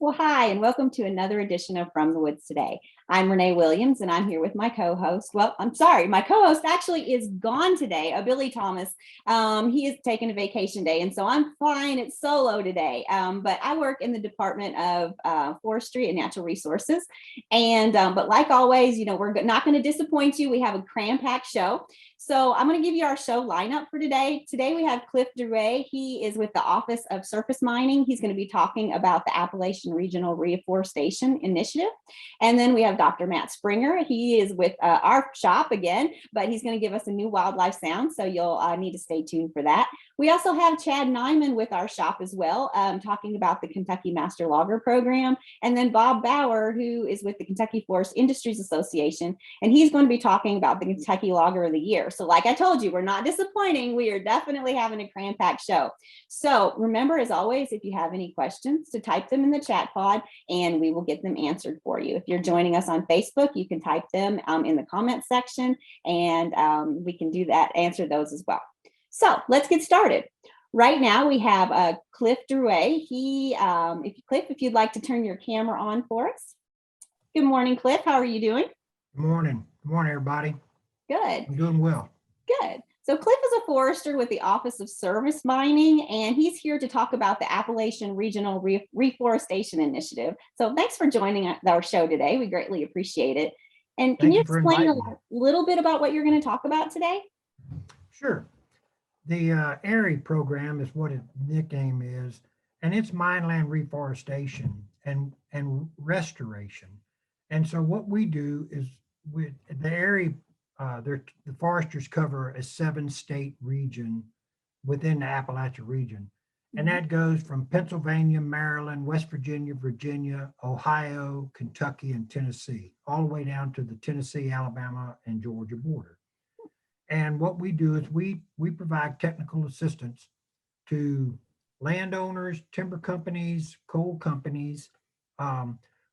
Well, hi, and welcome to another edition of From the Woods Today. I'm Renee Williams, and I'm here with my co-host. Well, I'm sorry, my co-host actually is gone today, Billy Thomas. He is taking a vacation day, and so I'm flying it solo today. But I work in the Department of Forestry and Natural Resources. And but like always, we're not going to disappoint you. We have a cram-packed show. So I'm going to give you our show lineup for today. Today we have Cliff DeRay. He is with the Office of Surface Mining. He's going to be talking about the Appalachian Regional Reforestation Initiative. And then we have Dr. Matt Springer. He is with our shop again, but he's going to give us a new wildlife sound. So you'll need to stay tuned for that. We also have Chad Nyman with our shop as well, talking about the Kentucky Master Logger Program. And then Bob Bauer, who is with the Kentucky Forest Industries Association. And he's going to be talking about the Kentucky Logger of the Year. So like I told you, we're not disappointing. We are definitely having a cram-packed show. So remember, as always, if you have any questions, to type them in the chat pod and we will get them answered for you. If you're joining us on Facebook, you can type them in the comment section and we can do that, answer those as well. So let's get started. Right now we have Cliff DeRay. Cliff, if you'd like to turn your camera on for us. Good morning, Cliff. How are you doing? Good morning. Good morning, everybody. Good. I'm doing well. Good. So Cliff is a forester with the Office of Surface Mining, and he's here to talk about the Appalachian Regional Reforestation Initiative. So thanks for joining our show today. We greatly appreciate it. And can you explain a little bit about what you're going to talk about today? Sure. The ARI program is what its nickname is, and it's mineland reforestation and restoration. And so what we do is with the ARI, the foresters cover a 7-state region within the Appalachian region. And that goes from Pennsylvania, Maryland, West Virginia, Virginia, Ohio, Kentucky, and Tennessee, all the way down to the Tennessee, Alabama, and Georgia border. And what we do is we provide technical assistance to landowners, timber companies, coal companies.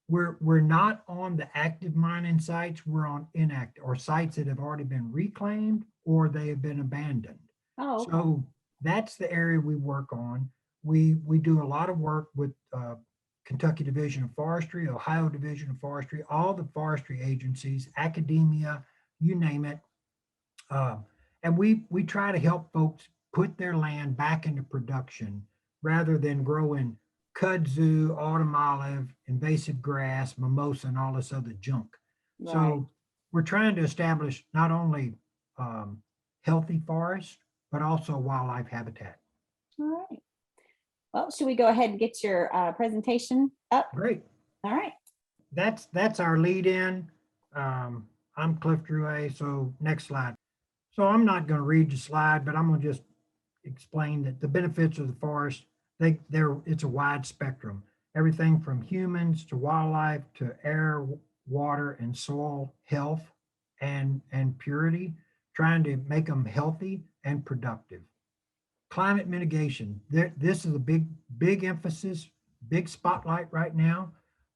We're not on the active mining sites. We're on inactive or sites that have already been reclaimed or they have been abandoned. Oh, okay. So that's the area we work on. We do a lot of work with Kentucky Division of Forestry, Ohio Division of Forestry, all the forestry agencies, academia, you name it. And we try to help folks put their land back into production rather than growing kudzu, autumn olive, invasive grass, mimosa, and all this other junk. Right. So we're trying to establish not only healthy forests, but also wildlife habitat. All right. Well, should we go ahead and get your presentation up? Great. All right. That's our lead in. I'm Cliff DeRay, so next slide. So I'm not going to read the slide, but I'm going to just explain that the benefits of the forest, it's a wide spectrum. Everything from humans to wildlife to air, water, and soil health and purity, trying to make them healthy and productive. Climate mitigation, this is a big emphasis, big spotlight right now.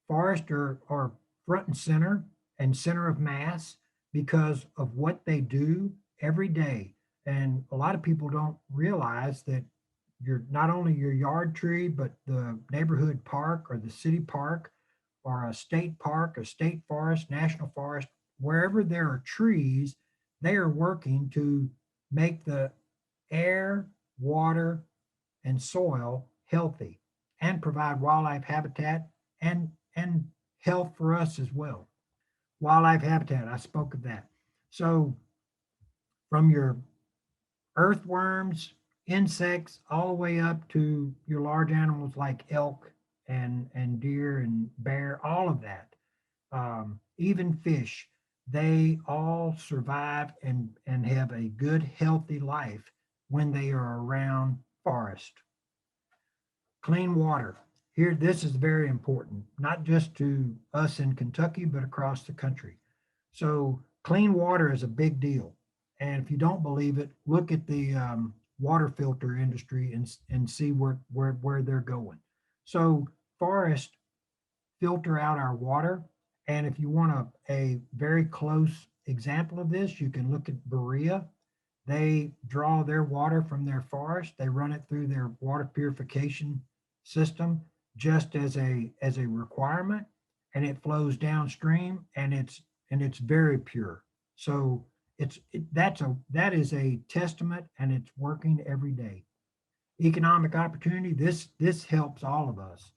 Forests are front and center of mass because of what they do every day. And a lot of people don't realize that not only your yard tree, but the neighborhood park or the city park or a state park, a state forest, national forest, wherever there are trees, they are working to make the air, water, and soil healthy and provide wildlife habitat and health for us as well. Wildlife habitat, I spoke of that. So from your earthworms, insects, all the way up to your large animals like elk and deer and bear, all of that. Even fish, they all survive and have a good, healthy life when they are around forest. Clean water. Here, this is very important, not just to us in Kentucky, but across the country. So clean water is a big deal. And if you don't believe it, look at the water filter industry and see where they're going. So forests filter out our water. And if you want a very close example of this, you can look at Berea. They draw their water from their forest. They run it through their water purification system. just as a requirement, and it flows downstream, and it's very pure. So that is a testament, and it's working every day. Economic opportunity. This helps all of us,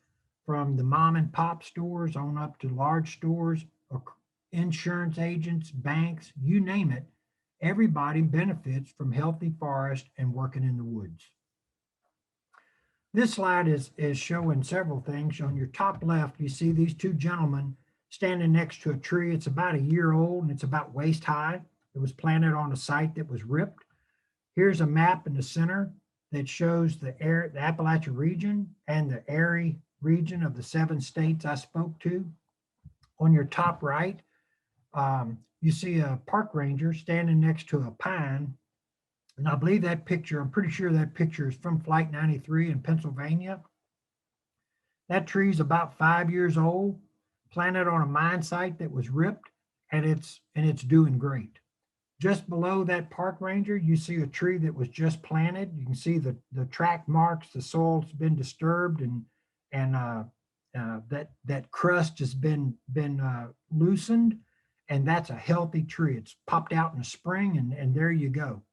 from the mom and pop stores on up to large stores, insurance agents, banks, you name it. Everybody benefits from healthy forest and working in the woods. This slide is showing several things. On your top left, you see these two gentlemen standing next to a tree. It's about a year old and it's about waist high. It was planted on a site that was ripped. Here's a map in the center that shows the Appalachian region and the Erie region of the 7 states I spoke to. On your top right, you see a park ranger standing next to a pine. And I believe that picture, I'm pretty sure that picture is from Flight 93 in Pennsylvania. That tree is about 5 years old, planted on a mine site that was ripped, and it's doing great. Just below that park ranger, you see a tree that was just planted. You can see the track marks, the soil's been disturbed, and that crust has been loosened, and that's a healthy tree. It's popped out in the spring, and there you go.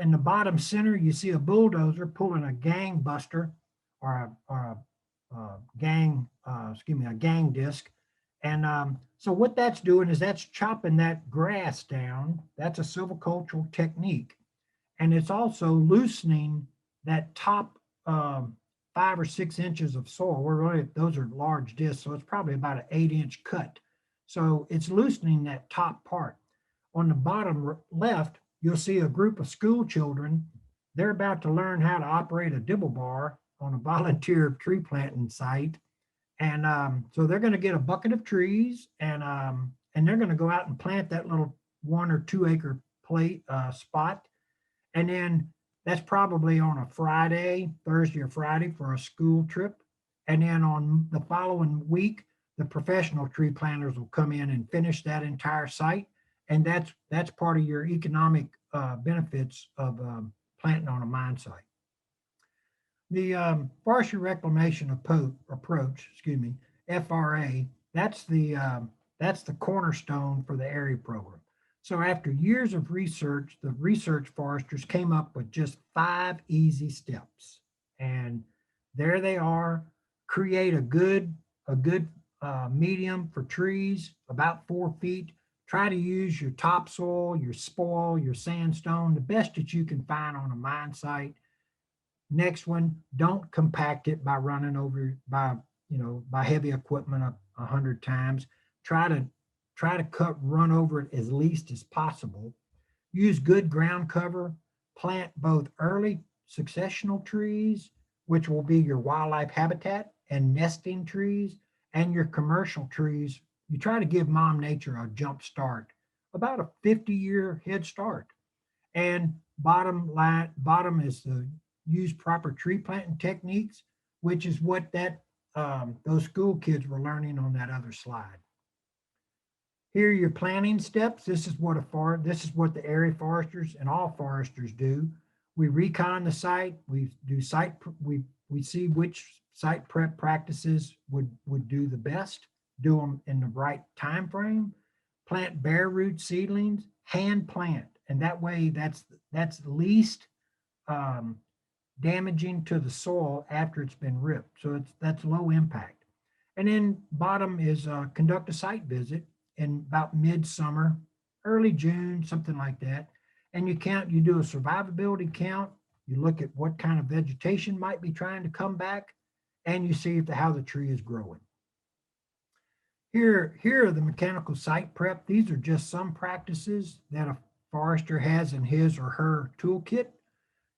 In the bottom center, you see a bulldozer pulling a gang buster, or a gang disc. And so what that's doing is that's chopping that grass down. That's a silvicultural technique. And it's also loosening that top 5 or 6 inches of soil. Those are large discs, so it's probably about an 8-inch cut. So it's loosening that top part. On the bottom left, you'll see a group of school children. They're about to learn how to operate a dibble bar on a volunteer tree planting site. And so they're going to get a bucket of trees, and they're going to go out and plant that little 1 or 2 acre spot. And then that's probably on a Thursday or Friday for a school trip. And then on the following week, the professional tree planters will come in and finish that entire site. And that's part of your economic benefits of planting on a mine site. The forestry reclamation approach, FRA, that's the cornerstone for the area program. So after years of research, the research foresters came up with just 5 easy steps, and there they are. Create a good medium for trees, about 4 feet. Try to use your topsoil, your spoil, your sandstone, the best that you can find on a mine site. Next one, don't compact it by running over by heavy equipment 100 times. Try to run over it as least as possible. Use good ground cover. Plant both early successional trees, which will be your wildlife habitat, and nesting trees, and your commercial trees. You try to give Mom Nature a jump start, about a 50-year head start. And bottom is the use proper tree planting techniques, which is what those school kids were learning on that other slide. Here are your planting steps. This is what the area foresters and all foresters do. We recon the site. We do we see which site prep practices would do the best. Do them in the right time frame. Plant bare root seedlings. Hand plant, and that way that's least damaging to the soil after it's been ripped. So that's low impact. And then bottom is conduct a site visit in about midsummer, early June, something like that. And you do a survivability count. You look at what kind of vegetation might be trying to come back, and you see how the tree is growing. Here are the mechanical site prep. These are just some practices that a forester has in his or her toolkit.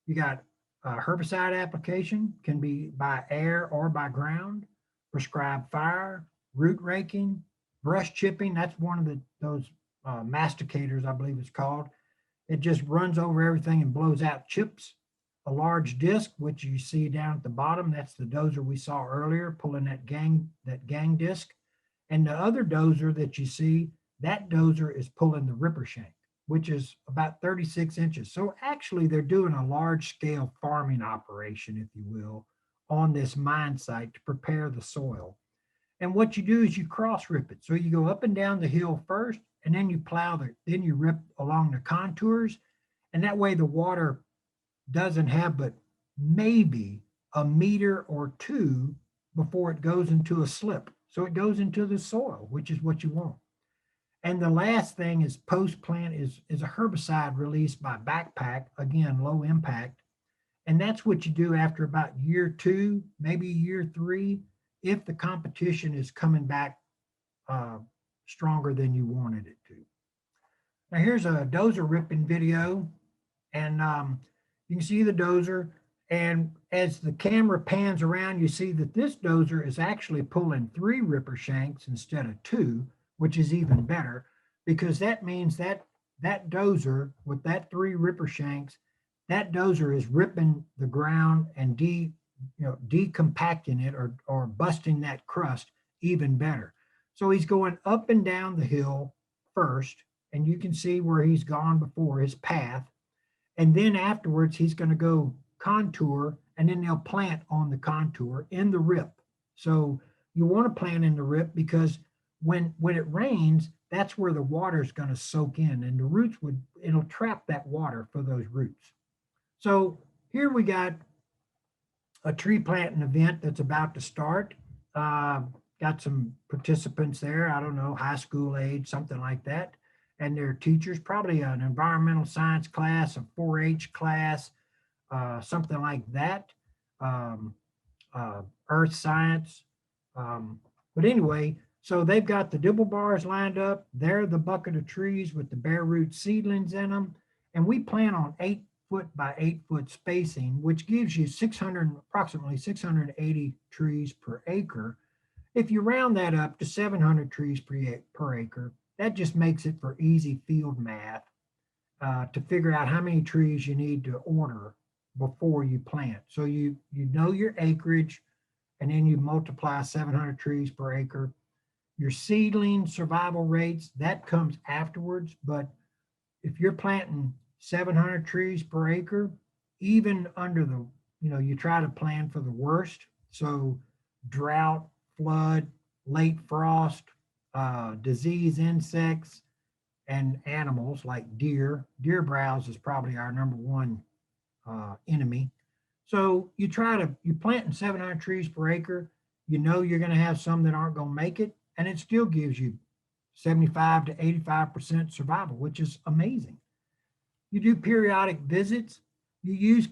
You got herbicide application, can be by air or by ground, prescribed fire, root raking, brush chipping. That's one of those masticators, I believe it's called. It just runs over everything and blows out chips. A large disc, which you see down at the bottom, that's the dozer we saw earlier, pulling that gang disc. And the other dozer that you see, that dozer is pulling the ripper shank, which is about 36 inches. So actually they're doing a large scale farming operation, if you will, on this mine site to prepare the soil. And what you do is you cross rip it. So you go up and down the hill first, and then you plow then you rip along the contours. And that way the water doesn't have but maybe a meter or two before it goes into a slip. So it goes into the soil, which is what you want. And the last thing is post-plant is a herbicide released by backpack, again, low impact. And that's what you do after about year 2, maybe year 3, if the competition is coming back stronger than you wanted it to. Now here's a dozer ripping video, and you can see the dozer. And as the camera pans around, you see that this dozer is actually pulling 3 ripper shanks instead of 2, which is even better, because that means that that dozer with that 3 ripper shanks, that dozer is ripping the ground and decompacting it or busting that crust even better. So he's going up and down the hill first, and you can see where he's gone before, his path. And then afterwards, he's going to go contour, and then they'll plant on the contour in the rip. So you want to plant in the rip because when it rains, that's where the water is going to soak in, and the roots it'll trap that water for those roots. So here we got a tree planting event that's about to start. Got some participants there, I don't know, high school age, something like that. And their teachers, probably an environmental science class, a 4-H class, something like that, earth science. But anyway, so they've got the dibble bars lined up. They're the bucket of trees with the bare root seedlings in them. And we plant on 8-foot by 8-foot spacing, which gives you approximately 680 trees per acre. If you round that up to 700 trees per acre, that just makes it for easy field math to figure out how many trees you need to order before you plant. So you know your acreage, and then you multiply 700 trees per acre. Your seedling survival rates, that comes afterwards. But if you're planting 700 trees per acre, even under you try to plan for the worst. So drought, flood, late frost, disease, insects, and animals like deer. Deer browse is probably our number one enemy. So you planting 700 trees per acre, you know you're going to have some that aren't going to make it, and it still gives you 75 to 85% survival, which is amazing. You do periodic visits. You use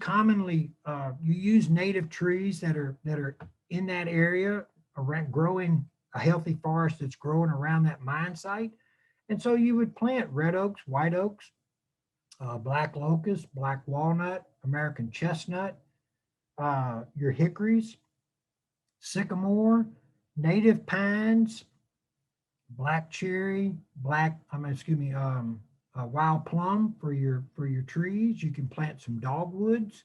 native trees that are in that area, around growing a healthy forest that's growing around that mine site. And so you would plant red oaks, white oaks, black locust, black walnut, American chestnut, your hickories, sycamore, native pines, black cherry, wild plum for your trees. You can plant some dogwoods.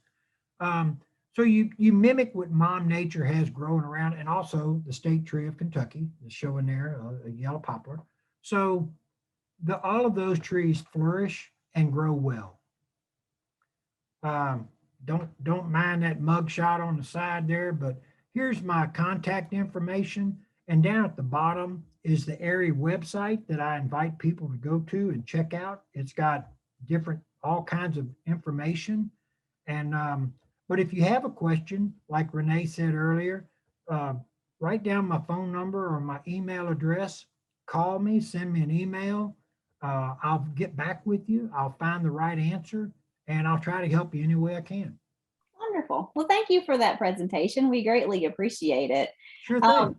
So you mimic what Mom Nature has growing around, and also the state tree of Kentucky is showing there, a yellow poplar. So all of those trees flourish and grow well. Don't mind that mug shot on the side there, but here's my contact information. And down at the bottom is the area website that I invite people to go to and check out. It's got all kinds of information. And but if you have a question, like Renee said earlier, write down my phone number or my email address, call me, send me an email. I'll get back with you. I'll find the right answer, and I'll try to help you any way I can. Wonderful. Well, thank you for that presentation. We greatly appreciate it. Sure thing.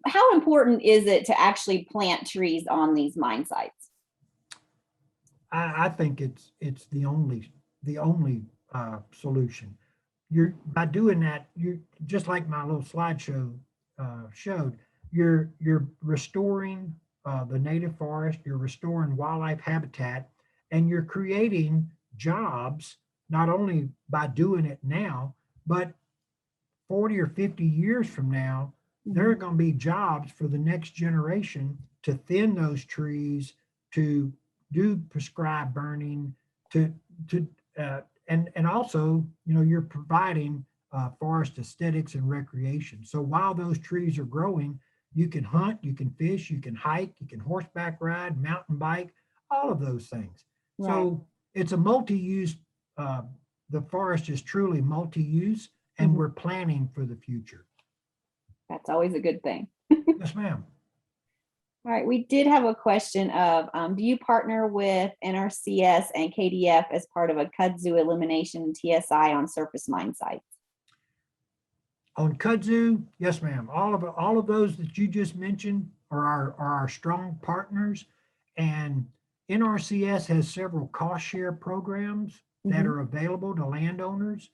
How important is it to actually plant trees on these mine sites? I think it's the only solution. By doing that, you're just like my little slideshow showed. You're restoring the native forest. You're restoring wildlife habitat, and you're creating jobs not only by doing it now, but 40 or 50 years from now, there are going to be jobs for the next generation to thin those trees, to do prescribed burning, to and also, you're providing forest aesthetics and recreation. So while those trees are growing, you can hunt, you can fish, you can hike, you can horseback ride, mountain bike, all of those things. Right. So it's a multi-use, the forest is truly multi-use, and we're planning for the future. That's always a good thing. Yes, ma'am. All right, we did have a question of, do you partner with NRCS and KDF as part of a kudzu elimination and TSI on surface mine sites? On kudzu, yes, ma'am. All of those that you just mentioned are our strong partners, and NRCS has several cost share programs that are available to landowners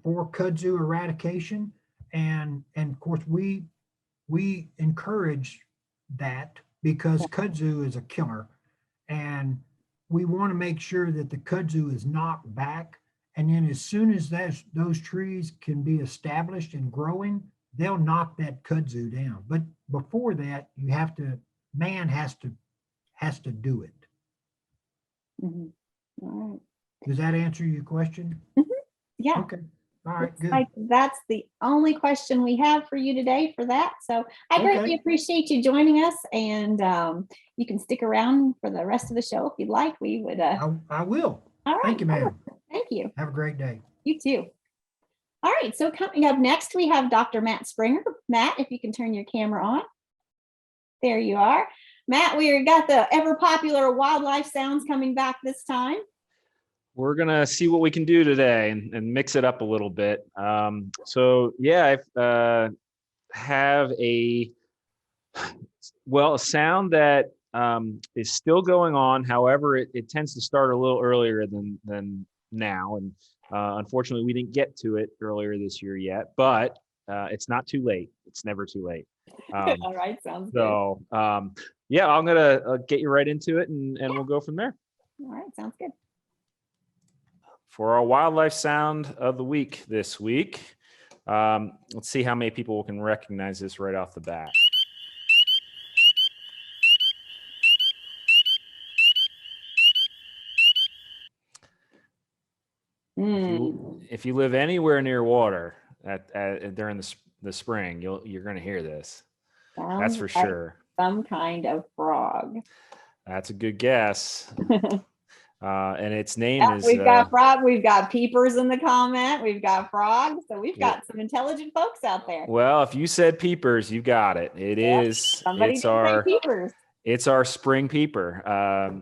for kudzu eradication, and of course we encourage that because kudzu is a killer, and we want to make sure that the kudzu is knocked back. And then as soon as those trees can be established and growing, they'll knock that kudzu down. But before that, man has to do it. All right. Does that answer your question? Yeah. Okay. All right, good. Like that's the only question we have for you today for that. So I greatly appreciate you joining us, and you can stick around for the rest of the show if you'd like. We would. I will. All right. Thank you, ma'am. Thank you. Have a great day. You too. All right. So coming up next, we have Dr. Matt Springer. Matt, if you can turn your camera on. There you are. Matt, we got the ever popular wildlife sounds coming back this time. We're going to see what we can do today and mix it up a little bit. So yeah, I have a sound that is still going on. However, it tends to start a little earlier than now. And unfortunately, we didn't get to it earlier this year yet, but it's not too late. It's never too late. All right, sounds good. So yeah, I'm going to get you right into it, and we'll go from there. All right, sounds good. For our wildlife sound of the week this week, let's see how many people can recognize this right off the bat. If you live anywhere near water during the spring, you're going to hear this. That's for sure. Some kind of frog. That's a good guess. And its name is. We've got frog. We've got peepers in the comment. We've got frogs. So we've got some intelligent folks out there. Well, if you said peepers, you got it. It is. Somebody did say peepers. It's our spring peeper,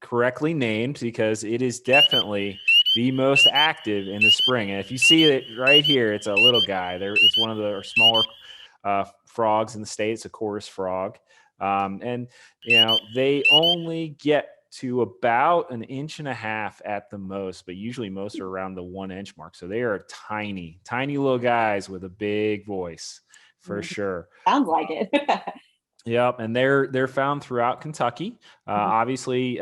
correctly named because it is definitely the most active in the spring. And if you see it right here, it's a little guy. It's one of the smaller frogs in the state. It's a chorus frog, and they only get to about 1.5 inches at the most, but usually most are around the 1 inch mark. So they are tiny little guys with a big voice for sure. Sounds like it. Yep, and they're found throughout Kentucky, obviously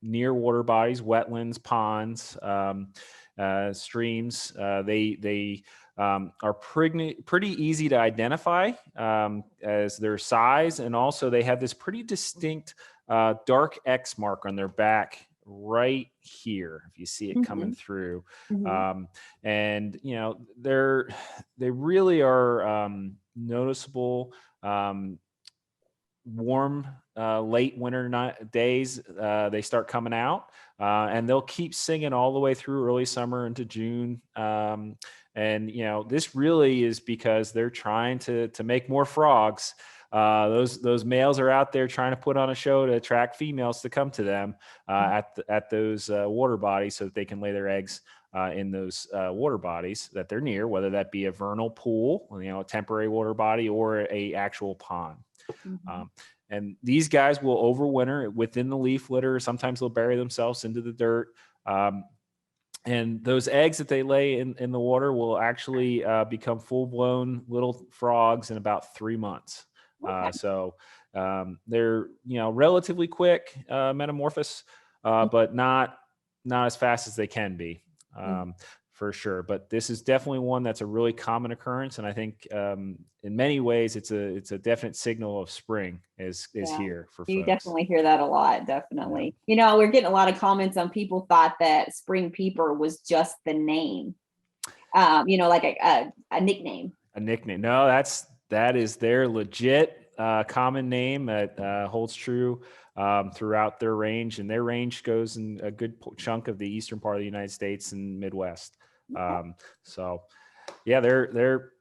near water bodies, wetlands, ponds, streams. They are pretty easy to identify as their size, and also they have this pretty distinct dark X mark on their back right here, if you see it coming through. And they really are noticeable. Warm late winter days, they start coming out, and they'll keep singing all the way through early summer into June. And this really is because they're trying to make more frogs. Those males are out there trying to put on a show to attract females to come to them at those water bodies, so that they can lay their eggs in those water bodies that they're near, whether that be a vernal pool, a temporary water body, or a actual pond. And these guys will overwinter within the leaf litter. Sometimes they'll bury themselves into the dirt. And those eggs that they lay in the water will actually become full-blown little frogs in about 3 months. So they're relatively quick metamorphosis, but not as fast as they can be. for sure. But this is definitely one that's a really common occurrence, and I think in many ways it's a definite signal of spring is Yeah. here for You folks. definitely hear that a lot, definitely. You know, we're getting a lot of comments on people thought that spring peeper was just the name, you know, like a nickname. A nickname? No, that is their legit common name that holds true throughout their range, and their range goes in a good chunk of the eastern part of the United States and Midwest. So, yeah, they're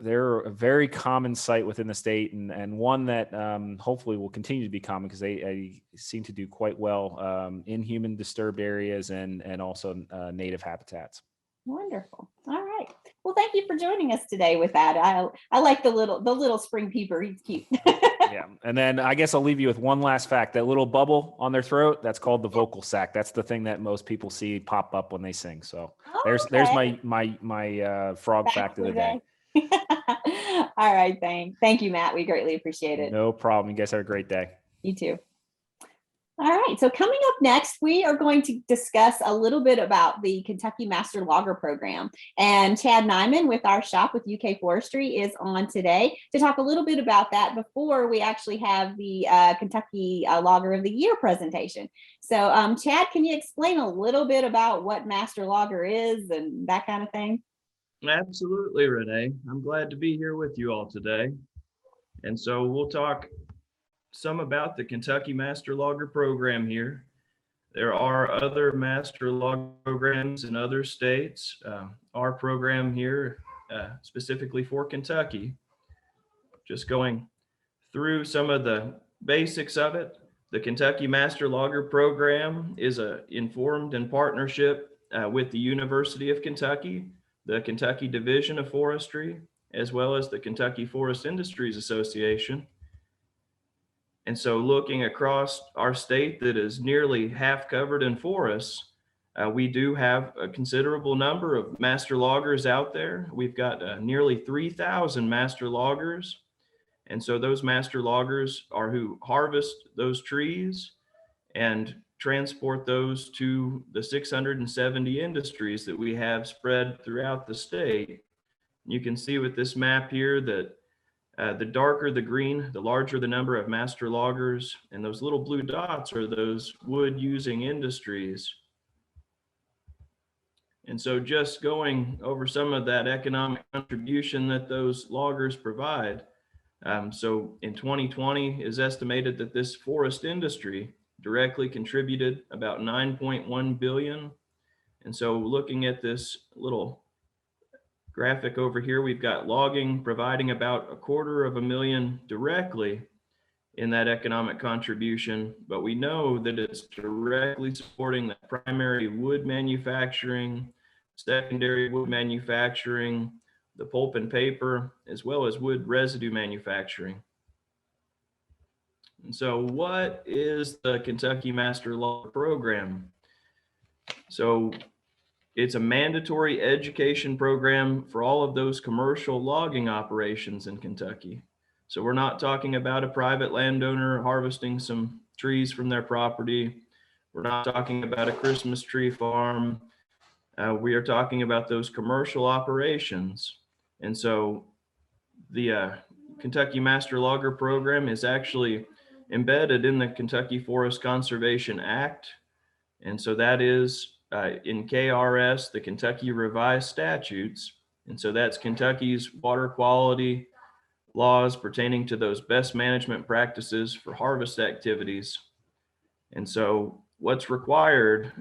a very common site within the state, and one that hopefully will continue to be common because they seem to do quite well in human disturbed areas and also native habitats. Wonderful. All right. Well, thank you for joining us today with that. I like the little spring peeper. He's cute. Yeah. And then I guess I'll leave you with one last fact. That little bubble on their throat, that's called the vocal sac. That's the thing that most people see pop up when they sing. So there's Okay. my frog fact of the day. All right. Thank you, Matt. We greatly appreciate it. No problem. You guys have a great day. You too. All right. So coming up next, we are going to discuss a little bit about the Kentucky Master Logger Program. And Chad Nyman with our shop with UK Forestry is on today to talk a little bit about that before we actually have the Kentucky Logger of the Year presentation. So Chad, can you explain a little bit about what Master Logger is and that kind of thing? Absolutely, Renee. I'm glad to be here with you all today. And so we'll talk some about the Kentucky Master Logger Program here. There are other Master Logger programs in other states. Our program here, specifically for Kentucky, just going through some of the basics of it. The Kentucky Master Logger Program is informed in partnership with the University of Kentucky, the Kentucky Division of Forestry, as well as the Kentucky Forest Industries Association. And so looking across our state that is nearly half covered in forests, we do have a considerable number of master loggers out there. We've got nearly 3,000 master loggers. And so those master loggers are who harvest those trees and transport those to the 670 industries that we have spread throughout the state. You can see with this map here that the darker the green, the larger the number of master loggers, and those little blue dots are those wood using industries. And so just going over some of that economic contribution that those loggers provide. So in 2020 is estimated that this forest industry directly contributed about 9.1 billion. And so looking at this little graphic over here, we've got logging providing about $250,000 directly in that economic contribution, but we know that it's directly supporting the primary wood manufacturing, secondary wood manufacturing, the pulp and paper, as well as wood residue manufacturing. And so what is the Kentucky Master Logger Program? So it's a mandatory education program for all of those commercial logging operations in Kentucky. So we're not talking about a private landowner harvesting some trees from their property. We're not talking about a Christmas tree farm. We are talking about those commercial operations. And so the Kentucky Master Logger Program is actually embedded in the Kentucky Forest Conservation Act. And so that is in KRS, the Kentucky Revised Statutes. And so that's Kentucky's water quality laws pertaining to those best management practices for harvest activities. And so what's required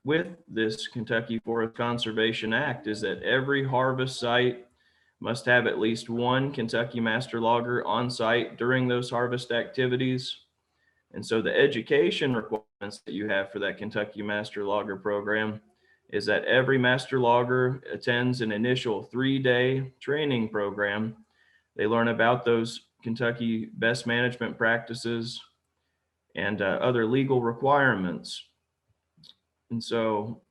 with this Kentucky Forest Conservation Act is that every harvest site must have at least one Kentucky Master Logger on site during those harvest activities. And so the education requirements that you have for that Kentucky Master Logger Program is that every master logger attends an initial 3-day training program. They learn about those Kentucky best management practices and other legal requirements. And so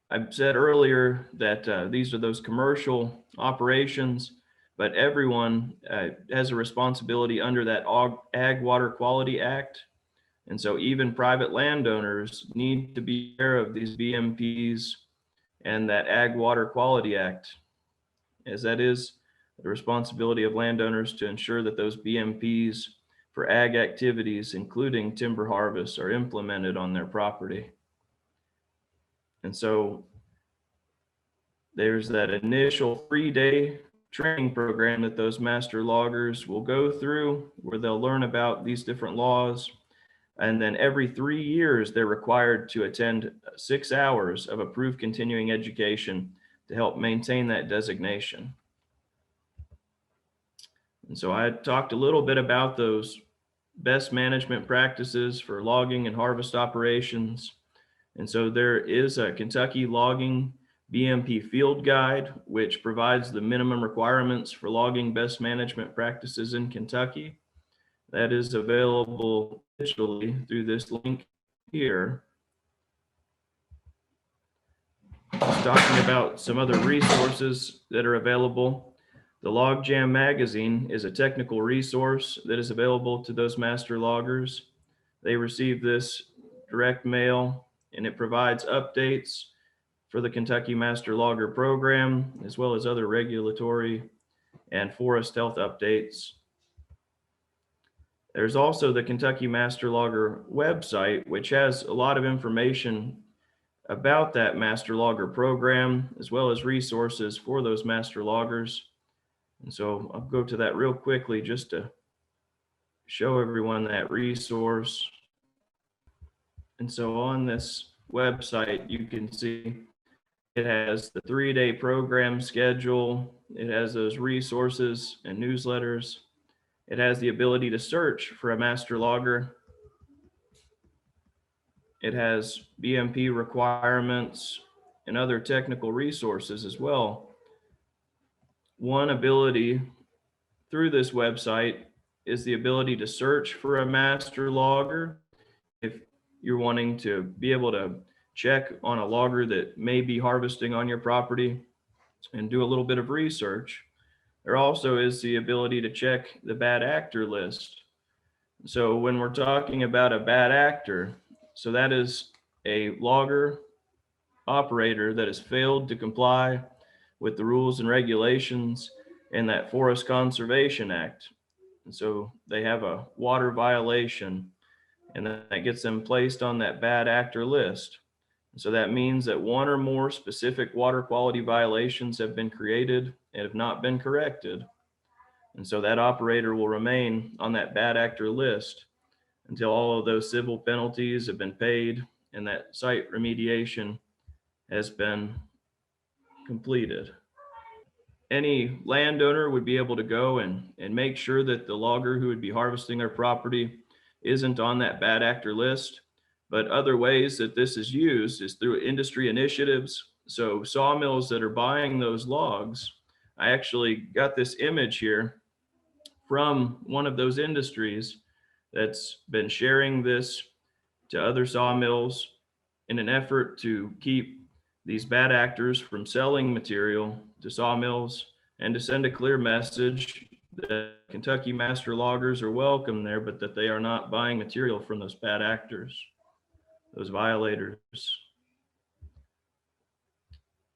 I said earlier that these are those commercial operations, but everyone has a responsibility under that Ag Water Quality Act. And so even private landowners need to be aware of these BMPs and that Ag Water Quality Act, as that is the responsibility of landowners to ensure that those BMPs for ag activities, including timber harvest, are implemented on their property. And so there's that initial 3-day training program that those master loggers will go through, where they'll learn about these different laws. And then every 3 years, they're required to attend 6 hours of approved continuing education to help maintain that designation. And so I talked a little bit about those best management practices for logging and harvest operations. And so there is a Kentucky Logging BMP Field Guide, which provides the minimum requirements for logging best management practices in Kentucky. That is available digitally through this link here. Just talking about some other resources that are available. The Logjam magazine is a technical resource that is available to those master loggers. They receive this direct mail, and it provides updates for the Kentucky Master Logger Program, as well as other regulatory and forest health updates. There's also the Kentucky Master Logger website, which has a lot of information about that Master Logger program, as well as resources for those master loggers. And so I'll go to that real quickly just to show everyone that resource. And so on this website, you can see it has the 3-day program schedule. It has those resources and newsletters. It has the ability to search for a master logger. It has BMP requirements and other technical resources as well. One ability through this website is the ability to search for a master logger. If you're wanting to be able to check on a logger that may be harvesting on your property and do a little bit of research. There also is the ability to check the bad actor list. So when we're talking about a bad actor, so that is a logger operator that has failed to comply with the rules and regulations in that Forest Conservation Act. And so they have a water violation, and that gets them placed on that bad actor list. So that means that one or more specific water quality violations have been created and have not been corrected. And so that operator will remain on that bad actor list until all of those civil penalties have been paid and that site remediation has been completed. Any landowner would be able to go and make sure that the logger who would be harvesting their property isn't on that bad actor list. But other ways that this is used is through industry initiatives. So sawmills that are buying those logs, I actually got this image here from one of those industries that's been sharing this to other sawmills in an effort to keep these bad actors from selling material to sawmills and to send a clear message that Kentucky master loggers are welcome there, but that they are not buying material from those bad actors, those violators.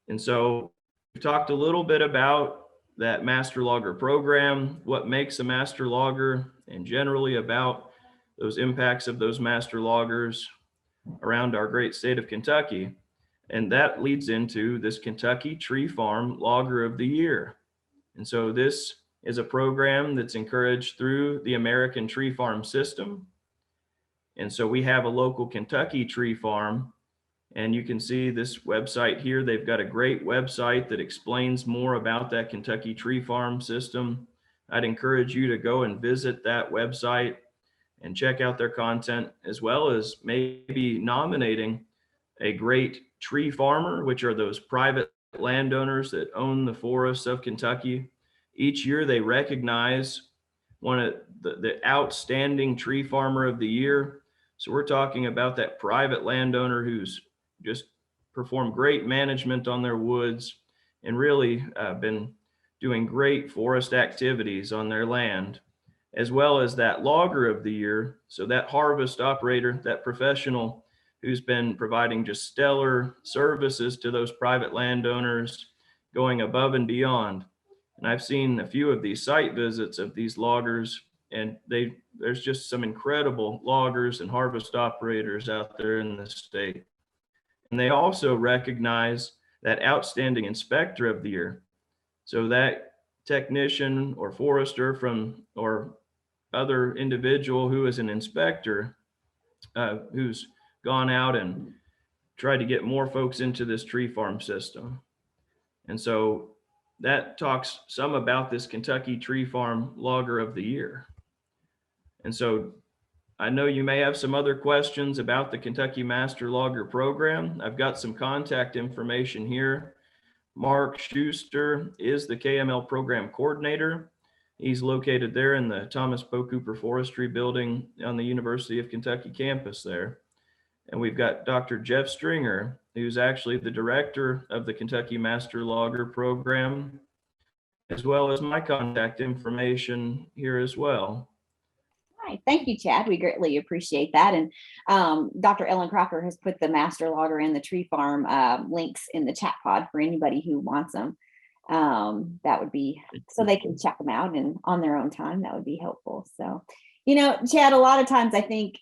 And so we've talked a little bit about that master logger program, what makes a master logger, and generally about those impacts of those master loggers around our great state of Kentucky. And that leads into this Kentucky Tree Farm Logger of the Year. And so this is a program that's encouraged through the American Tree Farm System. And so we have a local Kentucky tree farm, and you can see this website here. They've got a great website that explains more about that Kentucky Tree Farm System. I'd encourage you to go and visit that website and check out their content, as well as maybe nominating a great tree farmer, which are those private landowners that own the forests of Kentucky. Each year they recognize one of the outstanding tree farmer of the year. So we're talking about that private landowner who's just performed great management on their woods and really been doing great forest activities on their land, as well as that logger of the year. So that harvest operator, that professional who's been providing just stellar services to those private landowners, going above and beyond. And I've seen a few of these site visits of these loggers, and there's just some incredible loggers and harvest operators out there in the state. And they also recognize that outstanding inspector of the year. So that technician or forester or other individual who is an inspector, who's gone out and tried to get more folks into this tree farm system. And so that talks some about this Kentucky Tree Farm Logger of the Year. And so I know you may have some other questions about the Kentucky Master Logger Program. I've got some contact information here. Mark Schuster is the KML Program Coordinator. He's located there in the Thomas Poe Cooper Forestry Building on the University of Kentucky campus there. And we've got Dr. Jeff Stringer, who's actually the director of the Kentucky Master Logger Program, as well as my contact information here as well. All right. Thank you, Chad. We greatly appreciate that. And Dr. Ellen Crocker has put the Master Logger and the Tree Farm links in the chat pod for anybody who wants them. That would be so they can check them out and on their own time. That would be helpful. So, you know, Chad, a lot of times I think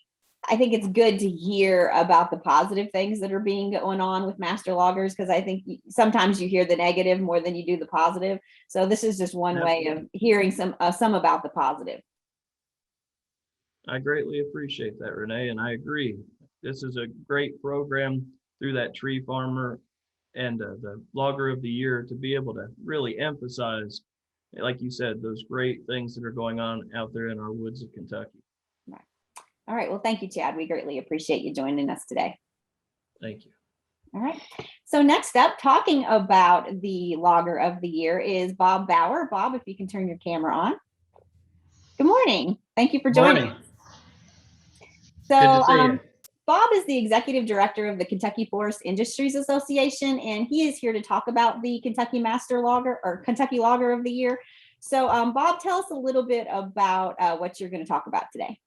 it's good to hear about the positive things that are being going on with master loggers, because I think sometimes you hear the negative more than you do the positive. So this is just one way of hearing some about the positive. I greatly appreciate that, Renee, and I agree. This is a great program through that tree farmer and the logger of the year to be able to really emphasize, like you said, those great things that are going on out there in our woods of Kentucky. All right. Well, thank you, Chad. We greatly appreciate you joining us today. Thank you. All right. So next up, talking about the logger of the year is Bob Bauer. Bob, if you can turn your camera on. Good morning. Thank you for joining. Morning. So Good to see you. Bob is the executive director of the Kentucky Forest Industries Association, and he is here to talk about the Kentucky Master Logger or Kentucky Logger of the Year. So Bob, tell us a little bit about what you're going to talk about today.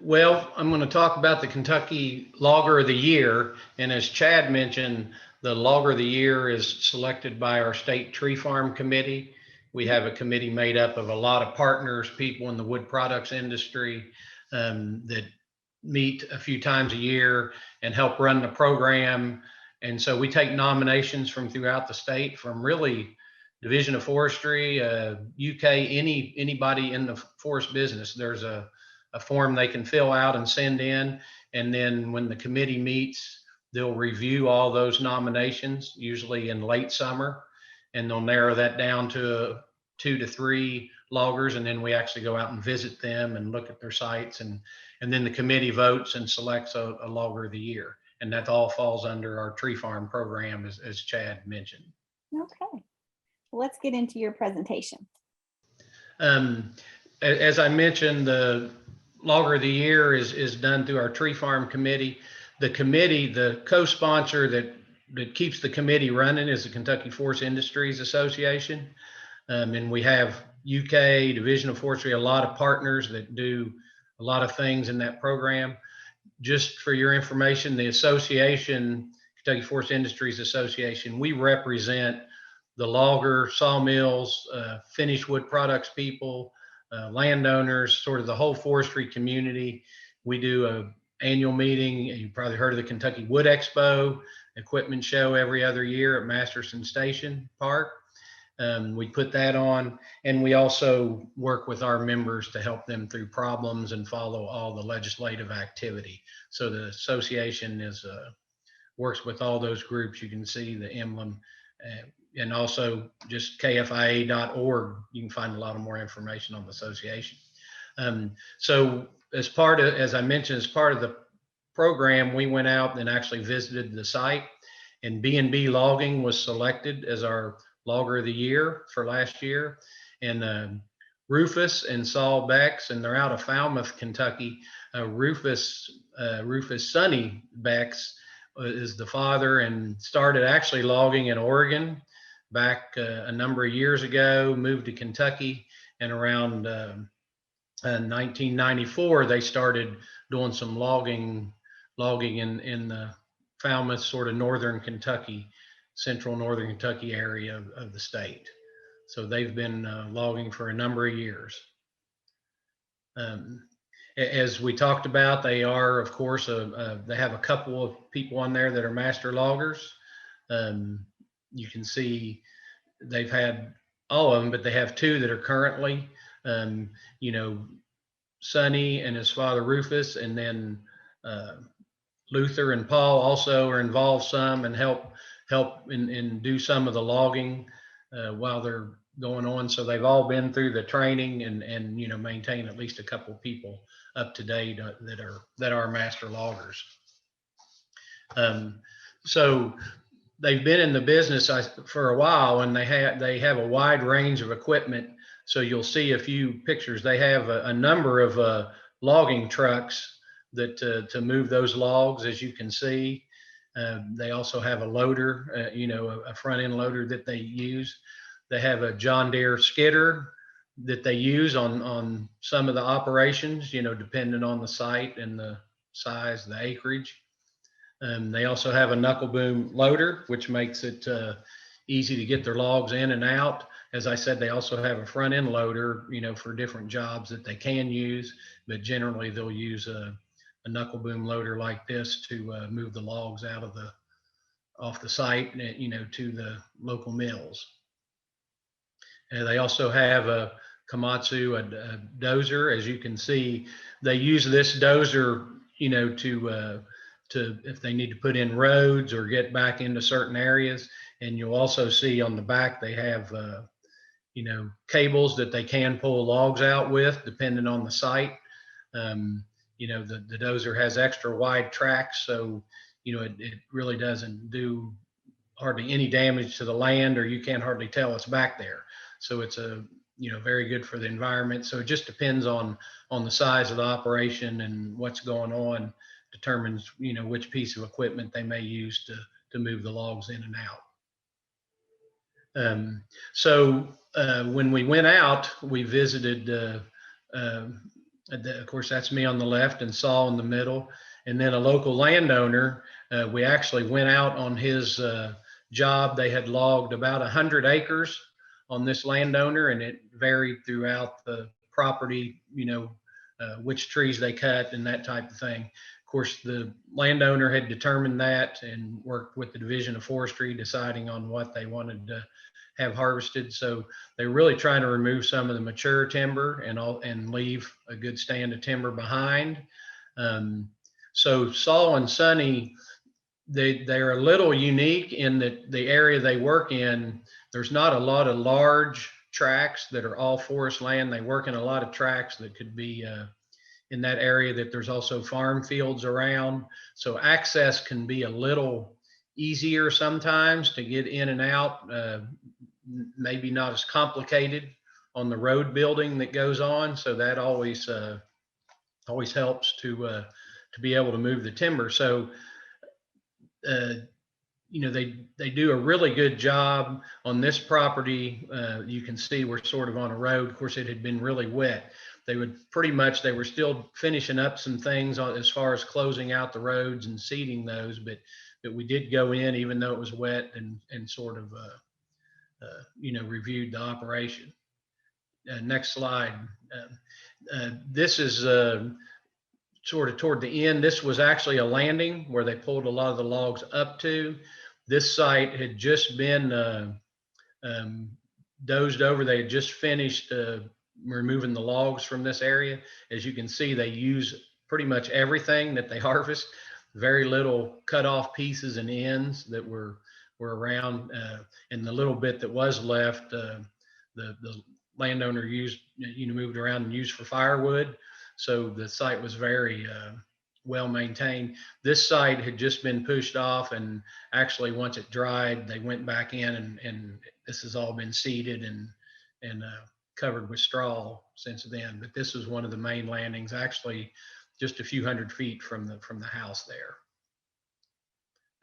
Well, I'm going to talk about the Kentucky Logger of the Year. And as Chad mentioned, the Logger of the Year is selected by our state tree farm committee. We have a committee made up of a lot of partners, people in the wood products industry that meet a few times a year and help run the program. And so we take nominations from throughout the state, from really Division of Forestry, UK, anybody in the forest business. There's a form they can fill out and send in. And then when the committee meets, they'll review all those nominations, usually in late summer, and they'll narrow that down to 2 to 3 loggers. And then we actually go out and visit them and look at their sites. And then the committee votes and selects a logger of the year. And that all falls under our tree farm program, as Chad mentioned. Okay. Let's get into your presentation. As I mentioned, the Logger of the Year is done through our tree farm committee. The committee, the co-sponsor that keeps the committee running is the Kentucky Forest Industries Association. And we have UK, Division of Forestry, a lot of partners that do a lot of things in that program. Just for your information, the association, Kentucky Forest Industries Association, we represent the logger, sawmills, finished wood products people, landowners, sort of the whole forestry community. We do an annual meeting. You probably heard of the Kentucky Wood Expo, equipment show every other year at Masterson Station Park. We put that on, and we also work with our members to help them through problems and follow all the legislative activity. So the association works with all those groups. You can see the emblem, and also just kfia.org. You can find a lot of more information on the association. So as I mentioned, as part of the program, we went out and actually visited the site, and B&B Logging was selected as our Logger of the Year for last year. And Rufus and Saul Becks, and they're out of Falmouth, Kentucky. Rufus Sonny Becks is the father and started actually logging in Oregon back a number of years ago, moved to Kentucky, and around 1994, they started doing some logging logging in the Falmouth, sort of northern Kentucky, central northern Kentucky area of the state. So they've been logging for a number of years. As we talked about, they are, of course, they have a couple of people on there that are master loggers. You can see they've had all of them, but they have two that are currently, you know, Sonny and his father Rufus, and then Luther and Paul also are involved some and help and do some of the logging while they're going on. So they've all been through the training and you know, maintain at least a couple of people up to date that are master loggers. So they've been in the business for a while, and they have a wide range of equipment. So you'll see a few pictures. They have a number of logging trucks that to move those logs, as you can see. They also have a loader, you know, a front end loader that they use. They have a John Deere skidder that they use on some of the operations, you know, depending on the site and the size, the acreage. They also have a knuckle boom loader, which makes it easy to get their logs in and out. As I said, they also have a front end loader, you know, for different jobs that they can use, but generally they'll use a knuckle boom loader like this to move the logs out of off the site, you know, to the local mills. And they also have a Komatsu, a dozer. As you can see, they use this dozer, you know, to if they need to put in roads or get back into certain areas. And you'll also see on the back they have, you know, cables that they can pull logs out with, depending on the site. You know, the dozer has extra wide tracks, so you know it really doesn't do hardly any damage to the land, or you can't hardly tell it's back there. So it's you know, very good for the environment. So it just depends on the size of the operation and what's going on, determines, you know, which piece of equipment they may use to move the logs in and out. So when we went out, we visited, of course, that's me on the left and Saul in the middle, and then a local landowner. We actually went out on his job. They had logged about 100 acres on this landowner, and it varied throughout the property, you know, which trees they cut and that type of thing. Of course, the landowner had determined that and worked with the Division of Forestry, deciding on what they wanted to have harvested. So they're really trying to remove some of the mature timber and leave a good stand of timber behind. So Saul and Sonny, they're a little unique in that the area they work in, there's not a lot of large tracts that are all forest land. They work in a lot of tracts that could be in that area, that there's also farm fields around. So access can be a little easier sometimes to get in and out, maybe not as complicated on the road building that goes on. So that always helps to be able to move the timber. So you know, they do a really good job on this property. You can see we're sort of on a road. Of course, it had been really wet. They were still finishing up some things as far as closing out the roads and seeding those, but we did go in, even though it was wet, and sort of you know, reviewed the operation. Next slide. This is sort of toward the end. This was actually a landing where they pulled a lot of the logs up to. This site had just been dozed over. They had just finished removing the logs from this area. As you can see, they use pretty much everything that they harvest. Very little cut off pieces and ends that were around, and the little bit that was left, the landowner used, you know, moved around and used for firewood. So the site was very well maintained. This site had just been pushed off, and actually once it dried, they went back in, and this has all been seeded and covered with straw since then. But this was one of the main landings, actually just a few hundred feet from the house there.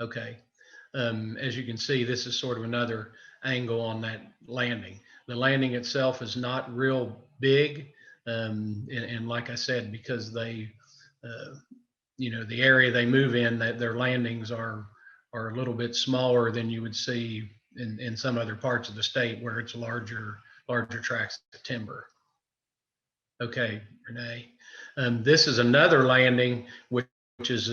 Okay, as you can see, this is sort of another angle on that landing. The landing itself is not real big. And like I said, because they the area they move in, that their landings are a little bit smaller than you would see in some other parts of the state where it's larger tracts of timber. Okay, Renee. This is another landing which is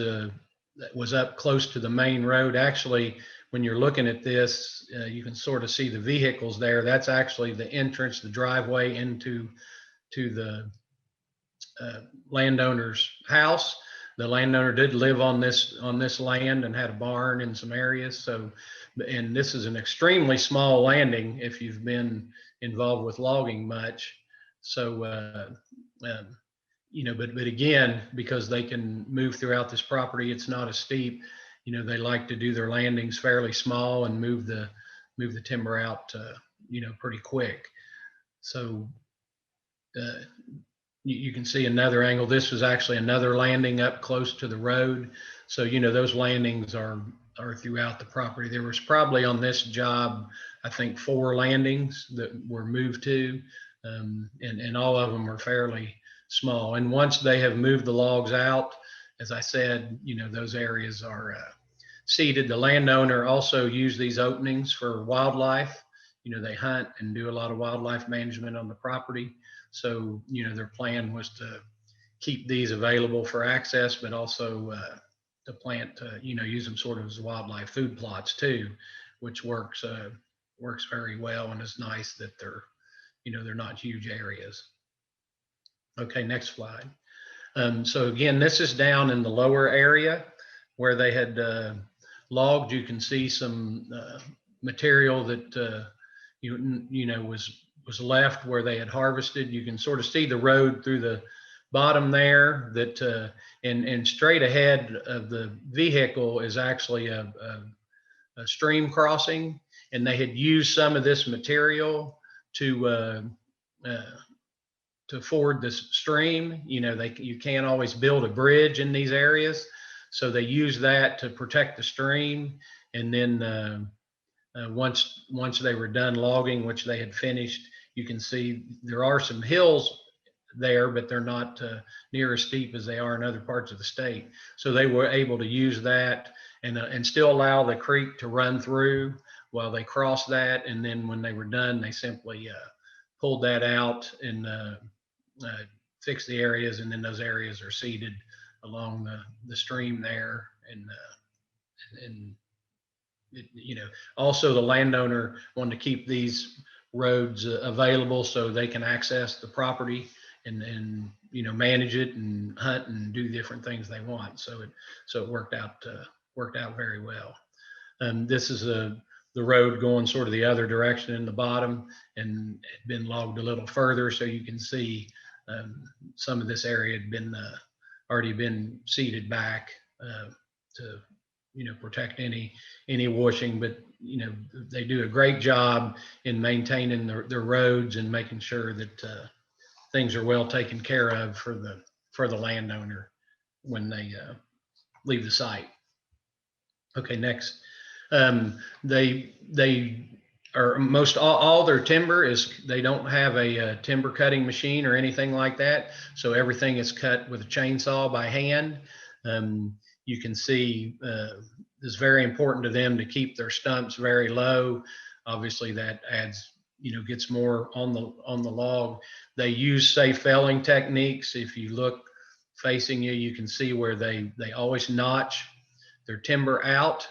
was up close to the main road. Actually, when you're looking at this, you can sort of see the vehicles there. That's actually the entrance, the driveway into the landowner's house. The landowner did live on this land and had a barn in some areas. So, and this is an extremely small landing if you've been involved with logging much. So, but again, because they can move throughout this property, it's not as steep. They like to do their landings fairly small and move the timber out, pretty quick. So you can see another angle. This was actually another landing up close to the road. So, those landings are throughout the property. There was probably on this job, I think 4 landings that were moved to, and all of them are fairly small. And once they have moved the logs out, as I said, those areas are seeded. The landowner also used these openings for wildlife. They hunt and do a lot of wildlife management on the property. So, their plan was to keep these available for access, but also to plant, use them sort of as wildlife food plots too, which works very well, and it's nice that they're not huge areas. Okay, next slide. So again, this is down in the lower area where they had logged. You can see some material that was left where they had harvested. You can sort of see the road through the bottom there. That and straight ahead of the vehicle is actually a stream crossing, and they had used some of this material to ford this stream. You can't always build a bridge in these areas, so they use that to protect the stream. And then once they were done logging, which they had finished, you can see there are some hills there, but they're not near as steep as they are in other parts of the state. So they were able to use that and still allow the creek to run through while they crossed that. And then when they were done, they simply pulled that out and fixed the areas, and then those areas are seeded along the stream there. And also the landowner wanted to keep these roads available so they can access the property and manage it and hunt and do different things they want. So it worked out very well. This is the road going sort of the other direction in the bottom, and had been logged a little further, so you can see some of this area had been already been seeded back to protect any washing. But they do a great job in maintaining their roads and making sure that things are well taken care of for the landowner when they leave the site. Okay, next. They are most all their timber is, they don't have a timber cutting machine or anything like that. So everything is cut with a chainsaw by hand. You can see it's very important to them to keep their stumps very low. Obviously that adds, gets more on the log. They use safe felling techniques. If you look facing you, you can see where they always notch their timber out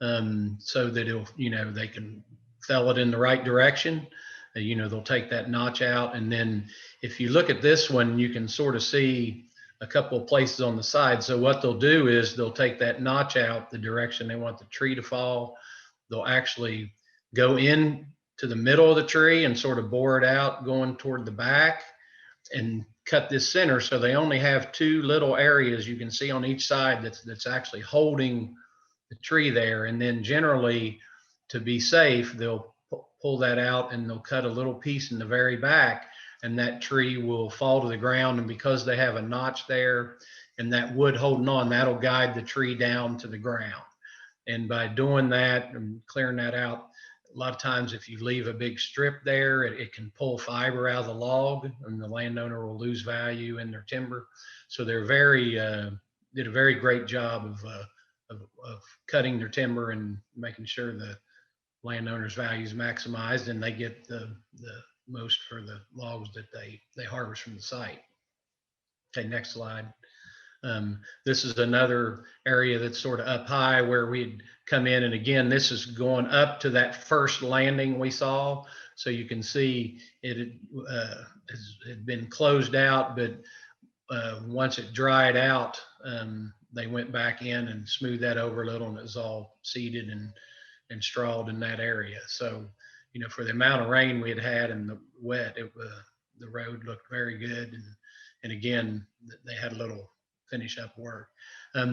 so that it'll, they can fell it in the right direction. They'll take that notch out. And then if you look at this one, you can sort of see a couple of places on the side. So what they'll do is they'll take that notch out the direction they want the tree to fall. They'll actually go in to the middle of the tree and sort of bore it out going toward the back and cut this center. So they only have 2 little areas you can see on each side that's actually holding the tree there. And then generally, to be safe, they'll pull that out and they'll cut a little piece in the very back, and that tree will fall to the ground. And because they have a notch there and that wood holding on, that'll guide the tree down to the ground. And by doing that and clearing that out, a lot of times if you leave a big strip there, it can pull fiber out of the log, and the landowner will lose value in their timber. So they're very did a very great job of cutting their timber and making sure the landowners' values maximized and they get the most for the logs that they harvest from the site. Okay, next slide. This is another area that's sort of up high where we'd come in, and again, this is going up to that first landing we saw. So you can see it had been closed out, but once it dried out, they went back in and smoothed that over a little, and it was all seeded and strawed in that area. So, you know, for the amount of rain we had had and the wet, the road looked very good. And again, they had a little finish up work.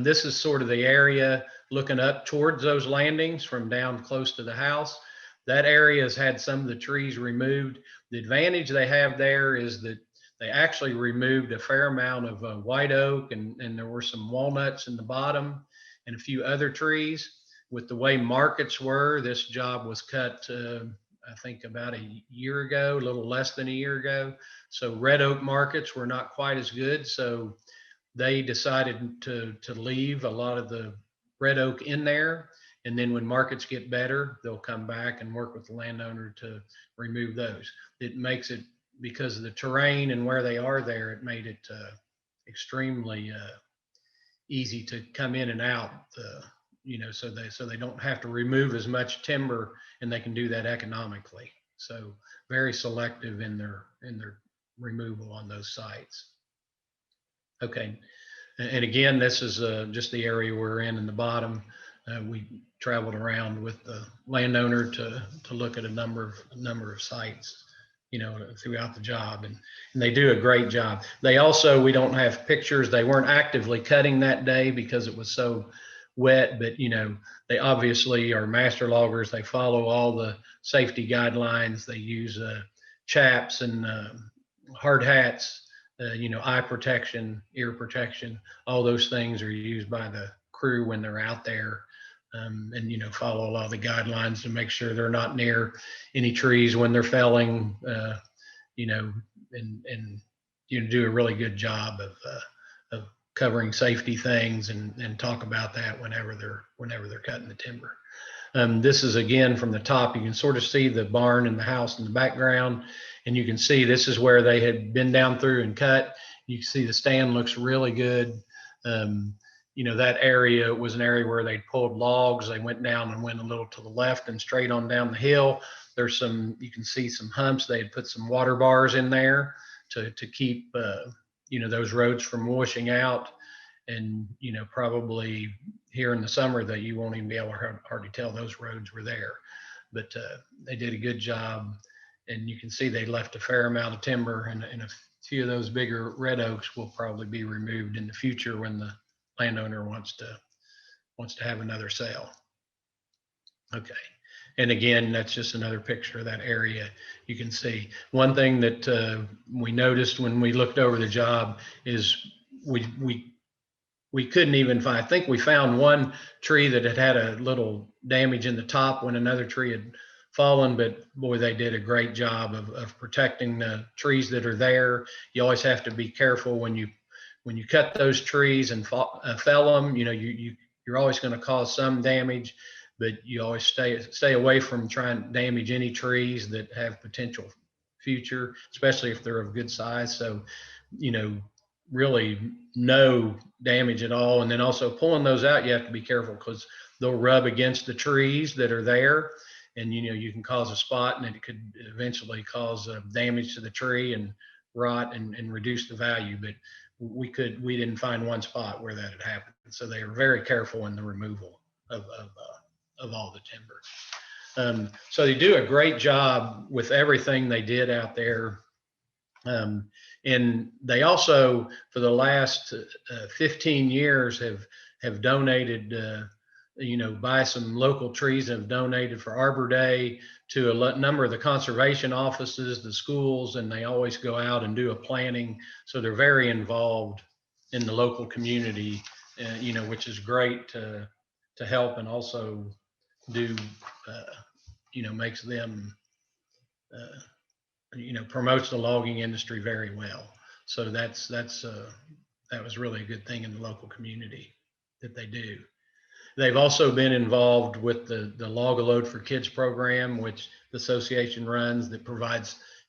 This is sort of the area looking up towards those landings from down close to the house. That area has had some of the trees removed. The advantage they have there is that they actually removed a fair amount of white oak, and there were some walnuts in the bottom and a few other trees. With the way markets were, this job was cut, I think about a year ago, a little less than a year ago. So red oak markets were not quite as good. So they decided to leave a lot of the red oak in there. And then when markets get better, they'll come back and work with the landowner to remove those. It makes it, because of the terrain and where they are there, it made it extremely easy to come in and out, you know, so they don't have to remove as much timber, and they can do that economically. So very selective in their removal on those sites. Okay, and again, this is just the area we're in the bottom. We traveled around with the landowner to look at a number of sites, you know, throughout the job, and they do a great job. They also, we don't have pictures, they weren't actively cutting that day because it was so wet, but you know, they obviously are master loggers. They follow all the safety guidelines. They use chaps and hard hats, you know, eye protection, ear protection. All those things are used by the crew when they're out there, and you know, follow a lot of the guidelines to make sure they're not near any trees when they're felling, you know, and you know, do a really good job of covering safety things and talk about that whenever they're cutting the timber. This is again from the top. You can sort of see the barn and the house in the background, and you can see this is where they had been down through and cut. You can see the stand looks really good. You know, that area was an area where they pulled logs. They went down and went a little to the left and straight on down the hill. There's some, you can see some humps. They had put some water bars in there to keep, you know, those roads from washing out. And, you know, probably here in the summer that you won't even be able to hardly tell those roads were there. But they did a good job. And you can see they left a fair amount of timber, and a few of those bigger red oaks will probably be removed in the future when the landowner wants to have another sale. Okay. And again, that's just another picture of that area. You can see one thing that we noticed when we looked over the job is we couldn't even find, I think we found one tree that had a little damage in the top when another tree had fallen, but boy, they did a great job of protecting the trees that are there. You always have to be careful when you cut those trees and fell them. You know, you're always going to cause some damage, but you always stay away from trying to damage any trees that have potential future, especially if they're of good size. So, you know, really no damage at all. And then also pulling those out, you have to be careful because they'll rub against the trees that are there, and you know, you can cause a spot, and it could eventually cause damage to the tree and rot and reduce the value. But we didn't find one spot where that had happened. So they were very careful in the removal of all the timber. So they do a great job with everything they did out there. And they also, for the last 15 years, have donated, you know, buy some local trees, have donated for Arbor Day to a number of the conservation offices, the schools, and they always go out and do a planting. So they're very involved in the local community, you know, which is great to help, and also do, you know, makes them, you know, promotes the logging industry very well. So that's that was really a good thing in the local community that they do. They've also been involved with the Log a Load for Kids program, which the association runs, that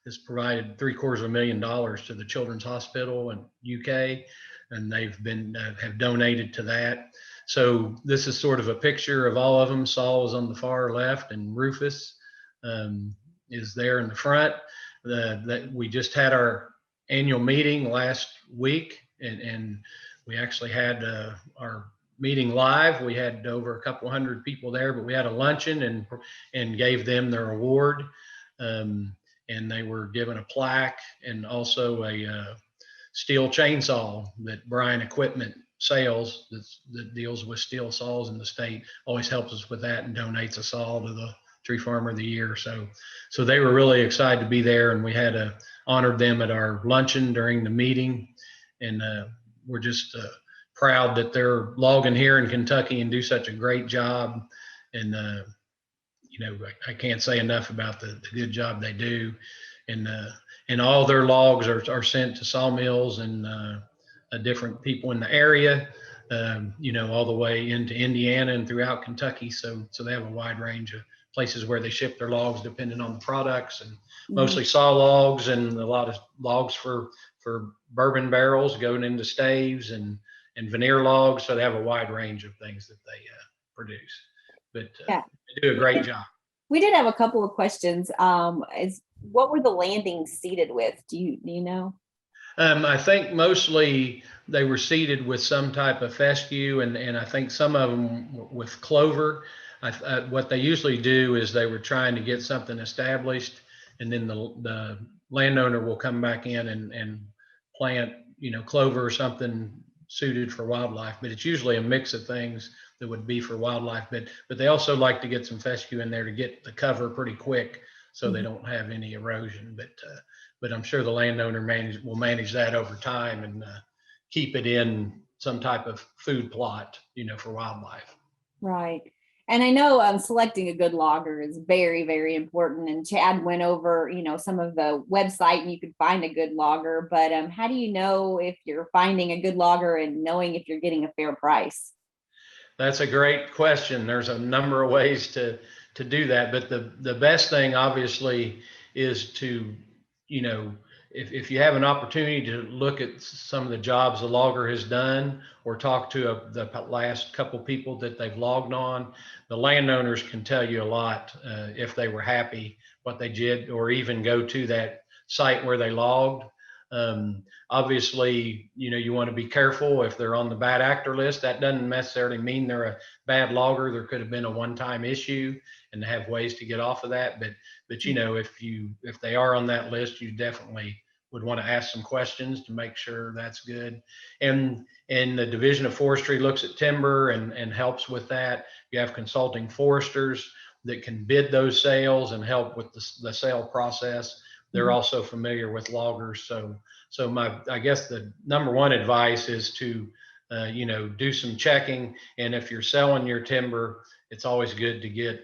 has provided $750,000 to the Children's Hospital in UK, and they've been have donated to that. So this is sort of a picture of all of them. Saul is on the far left, and Rufus is there in the front. That we just had our annual meeting last week, and we actually had our meeting live. We had over a couple hundred people there, but we had a luncheon and gave them their award, and they were given a plaque and also a steel chainsaw that Bryan Equipment Sales that deals with steel saws in the state always helps us with that and donates a saw to the Tree Farmer of the Year. So they were really excited to be there, and we had honored them at our luncheon during the meeting, and we're just proud that they're logging here in Kentucky and do such a great job. And I can't say enough about the good job they do. And all their logs are sent to sawmills and different people in the area, all the way into Indiana and throughout Kentucky. So they have a wide range of places where they ship their logs depending on the products, and mostly saw logs and a lot of logs for bourbon barrels going into staves and veneer logs. So they have a wide range of things that they produce, but Yeah. they do a great job. We did have a couple of questions. What were the landings seeded with? Do you know? I think mostly they were seeded with some type of fescue, and I think some of them with clover. What they usually do is they were trying to get something established, and then the landowner will come back in and plant, clover or something suited for wildlife. But it's usually a mix of things that would be for wildlife. But they also like to get some fescue in there to get the cover pretty quick, so they don't have any erosion. But I'm sure the landowner will manage that over time and keep it in some type of food plot, for wildlife. Right. And I know selecting a good logger is very, very important. And Chad went over, some of the website, and you could find a good logger. But how do you know if you're finding a good logger and knowing if you're getting a fair price? That's a great question. There's a number of ways to do that, but the best thing obviously is to, if you have an opportunity to look at some of the jobs the logger has done, or talk to the last couple people that they've logged on, the landowners can tell you a lot if they were happy what they did, or even go to that site where they logged. Obviously, you want to be careful if they're on the bad actor list. That doesn't necessarily mean they're a bad logger. There could have been a one-time issue, and they have ways to get off of that. But if they are on that list, you definitely would want to ask some questions to make sure that's good. And the Division of Forestry looks at timber and helps with that. You have consulting foresters that can bid those sales and help with the sale process. They're also familiar with loggers. So I guess the number one advice is to, do some checking. And if you're selling your timber, it's always good to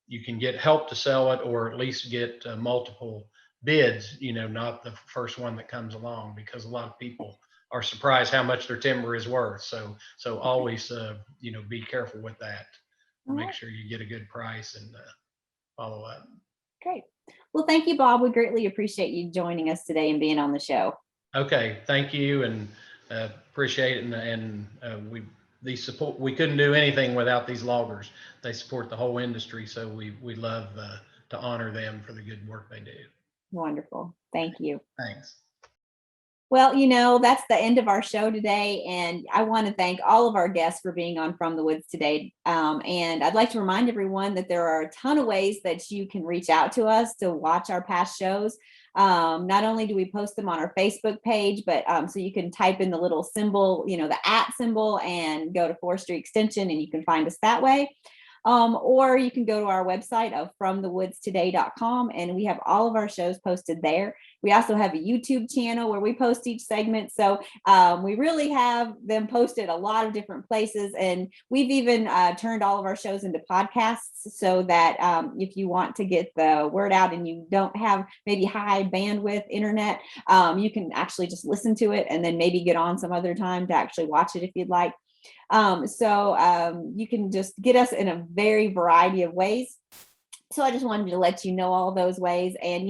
you can get help to sell it, or at least get multiple bids, not the first one that comes along, because a lot of people are surprised how much their timber is worth. So always, be careful with that. Make sure you get a good price and follow up. Great. Well, thank you, Bob. We greatly appreciate you joining us today and being on the show. Okay, thank you, and appreciate it. And we couldn't do anything without these loggers. They support the whole industry, so we love to honor them for the good work they do. Wonderful. Thank you. Thanks. Well, that's the end of our show today. And I want to thank all of our guests for being on From the Woods today. And I'd like to remind everyone that there are a ton of ways that you can reach out to us to watch our past shows. Not only do we post them on our Facebook page, but so you can type in the little symbol, the @ symbol, and go to Forestry Extension, and you can find us that way. Or you can go to our website of fromthewoodstoday.com, and we have all of our shows posted there. We also have a YouTube channel where we post each segment. So we really have them posted a lot of different places. And we've even turned all of our shows into podcasts so that if you want to get the word out and you don't have maybe high bandwidth internet, you can actually just listen to it and then maybe get on some other time to actually watch it if you'd like. You can just get us in a very variety of ways. So I just wanted to let you know all those ways. And,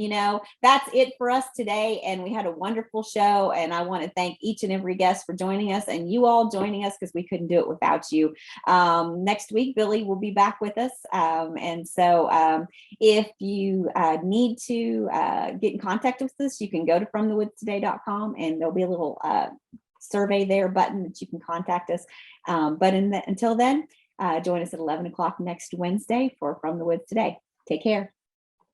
that's it for us today. And we had a wonderful show. And I want to thank each and every guest for joining us, and you all joining us, because we couldn't do it without you. Next week, Billy will be back with us. If you need to get in contact with us, you can go to fromthewoodstoday.com, and there'll be a little survey there button that you can contact us. Until then, join us at 11 o'clock next Wednesday for From the Woods Today. Take care.